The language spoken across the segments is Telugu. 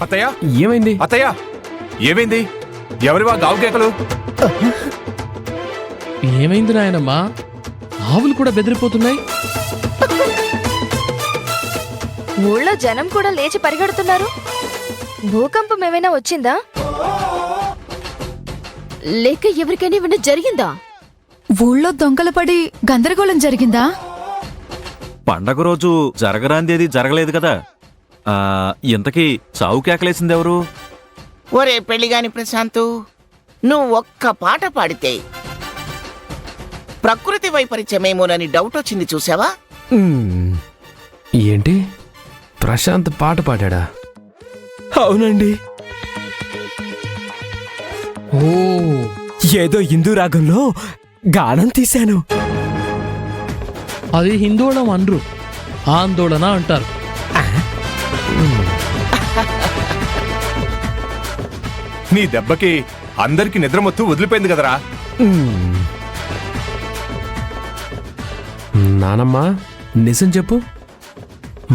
అత్తయ్య ఏమైంది? అత్తయ్య ఏమైంది? ఎవరివా గావు కేకలు? ఏమైంది నాయనమ్మా? ఆవులు కూడా బెదిరిపోతున్నాయి. ఊళ్ళో జనం కూడా లేచి పరిగెడుతున్నారు. భూకంపం ఏమైనా వచ్చిందా? లేక ఎవరికైనా ఏమైనా జరిగిందా? ఊళ్ళో దొంగలు పడి గందరగోళం జరిగిందా? పండగ రోజు జరగరాందేది జరగలేదు కదా. ఇంతకీ చావు కేకలేసిందెవరు? ఒరే పెళ్లిగాని ప్రశాంతు, నువ్వు ఒక్క పాట పాడితే ప్రకృతి వైపరీత్యమేమోనని డౌట్ వచ్చింది, చూసావా? ఏంటి, ప్రశాంత్ పాట పాడా? అవునండి, ఓ, ఏదో హిందూ రాగంలో గానం తీశాను. అది హిందోళం అనరు, ఆందోళన అంటారు. నీ దెబ్బకి అందరికి నిద్రమొత్తు వదిలిపోయింది కదరా. నానమ్మా, నిజం చెప్పు,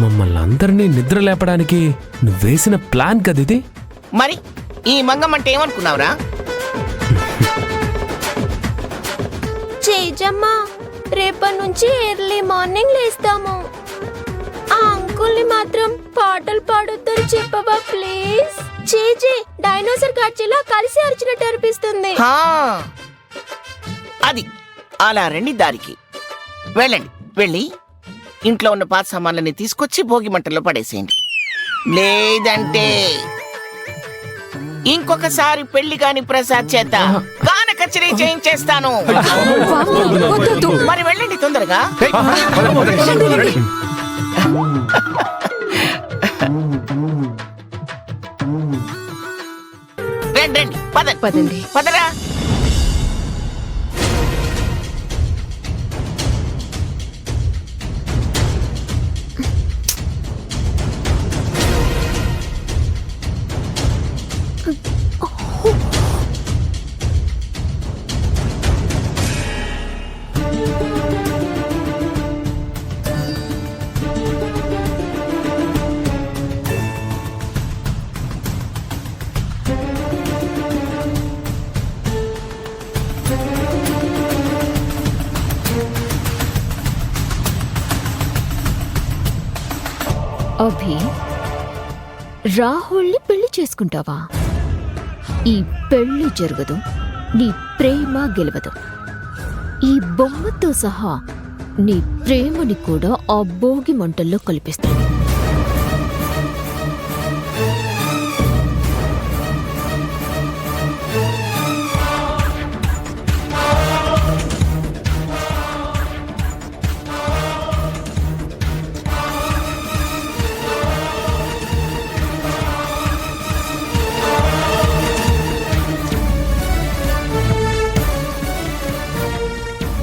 మమ్మల్ని అందరినీ నిద్ర లేపడానికి నువ్వేసిన ప్లాన్ కదిది? మరి ఈ మంగం అంటే ఏమనుకున్నావురా? చేజమ్మా, రేపటి నుంచి ఎర్లీ మార్నింగ్ లేస్తాము. ఆ అంకుల్ని మాత్రం పాటలు పాడొద్దని చెప్పవా ప్లీజ్? చేజే డైనోసార్ కాడ్చిలా కలిసి అరిచినట్టు అనిపిస్తుంది. హా, అది అలా రండి, దారికి వెళ్ళండి. వెళ్ళి ఇంట్లో ఉన్న పాత సామాన్లని తీసుకొచ్చి భోగి మంటల్లో పడేసేయండి. లేదంటే ఇంకొకసారి పెళ్లి కాని ప్రసాద్ చేత గాన కచేరీ చేయించేస్తాను. మరి వెళ్ళండి తొందరగా. రండి రండి, పదండి పదరా. అభి, రాహుల్ని పెళ్లి చేసుకుంటావా? ఈ పెళ్లి జరగదు, నీ ప్రేమ గెలవదు. ఈ బొమ్మతో సహా నీ ప్రేమని కూడా ఆ భోగి మంటల్లో కలిపిస్తాను.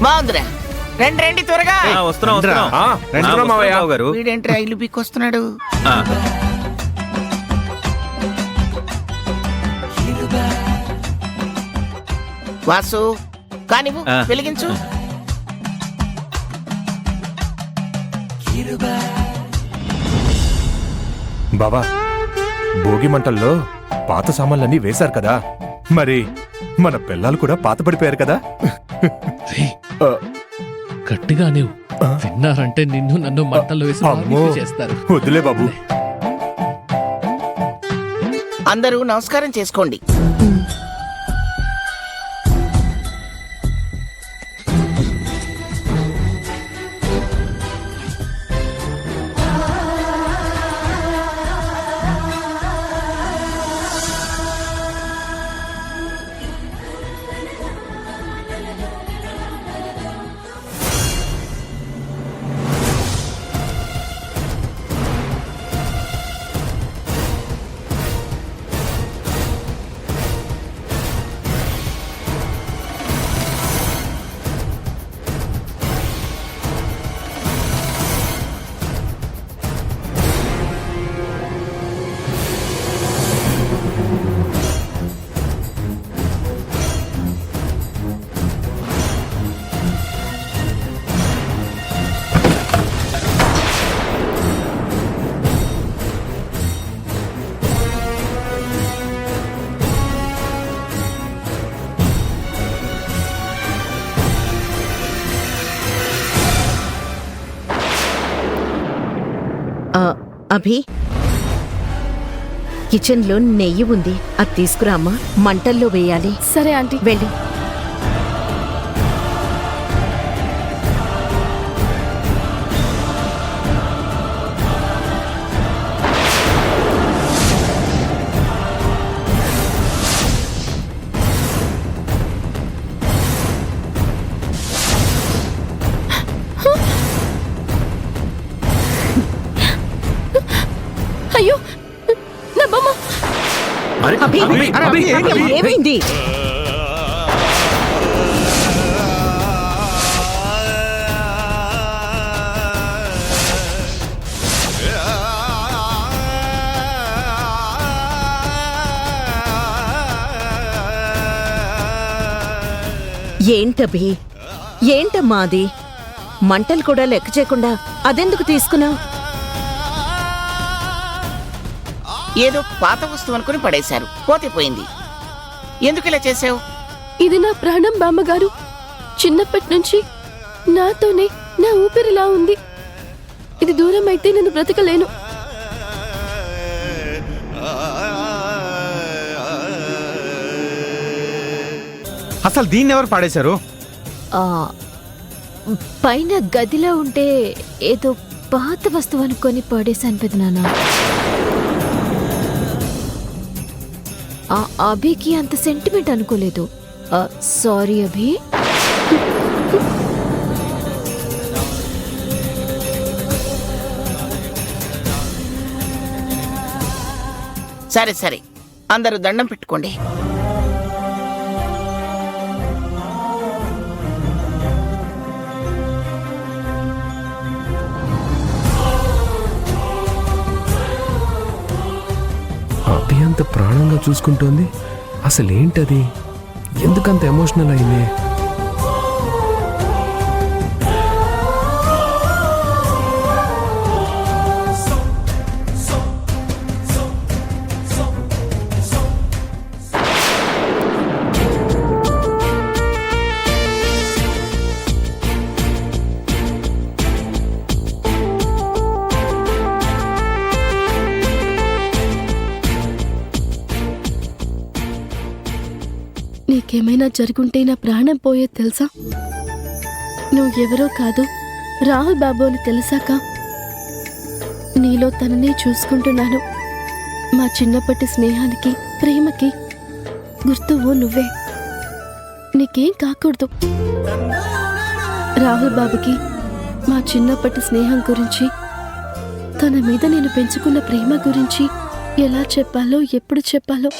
బాగుందిరా, రండి రండి త్వరగా. వీడేంట్రా ఇల్లు బిక్కొస్తున్నాడు? వాసు, కానివ్వు, వెలిగించు. బాబా, భోగి మంటల్లో పాత సామాన్లన్నీ వేశారు కదా, మరి మన పిల్లలు కూడా పాత పడిపోయారు కదా. గట్టిగా నీవు విన్నారంటే నిన్ను నన్ను మంటల్లో వేసి చేస్తారు. వద్దులే బాబు. అందరూ నమస్కారం చేసుకోండి. అభి కిచెన్లో నెయ్యి ఉంది, అది తీసుకురామ్మా. మంటల్లో వేయాలి. సరే ఆంటీ. వెళ్ళు. అయ్యో నా బొమ్మ. అభి, ఏమైంది? ఏంటభి, ఏంటమ్మా అది? మంటలు కూడా లెక్క చేయకుండా అదెందుకు తీసుకున్నావు? ఏదో పాత వస్తువు అనుకుని పడేశారు, పోతే పోయింది. ఎందుకు ఇలా చేసావు? ఇది నా ప్రాణం బామ్మగారు. చిన్నప్పటి నుంచి నాతోనే నా ఊపిరిలా ఉంది. ఇది దూరం అయితే నేను బ్రతకలేను. అసలు దీన్ని ఎవరు పాడేశారు? పైన గదిలో ఉంటే ఏదో పాత వస్తువు అనుకొని పడేశాను పెదనాన్న. అభికి అంత సెంటిమెంట్ అనుకోలేదు. సారీ అభి. సరే సరే, అందరూ దండం పెట్టుకోండి. అభి అంత ప్రాణంగా చూసుకుంటోంది, అసలేంటది? ఎందుకంత ఎమోషనల్ అయింది? నీకేమైనా జరుగుంటే నా ప్రాణం పోయేది తెలుసా? నువ్వెవరో కాదు, రాహుల్ బాబు అని తెలిసాక నీలో తననే చూసుకుంటున్నాను. మా చిన్నప్పటి స్నేహానికి, ప్రేమకి గుర్తువు నువ్వే. నీకేం కాకూడదు. రాహుల్ బాబుకి మా చిన్నప్పటి స్నేహం గురించి, తన మీద నేను పెంచుకున్న ప్రేమ గురించి ఎలా చెప్పాలో, ఎప్పుడు చెప్పాలో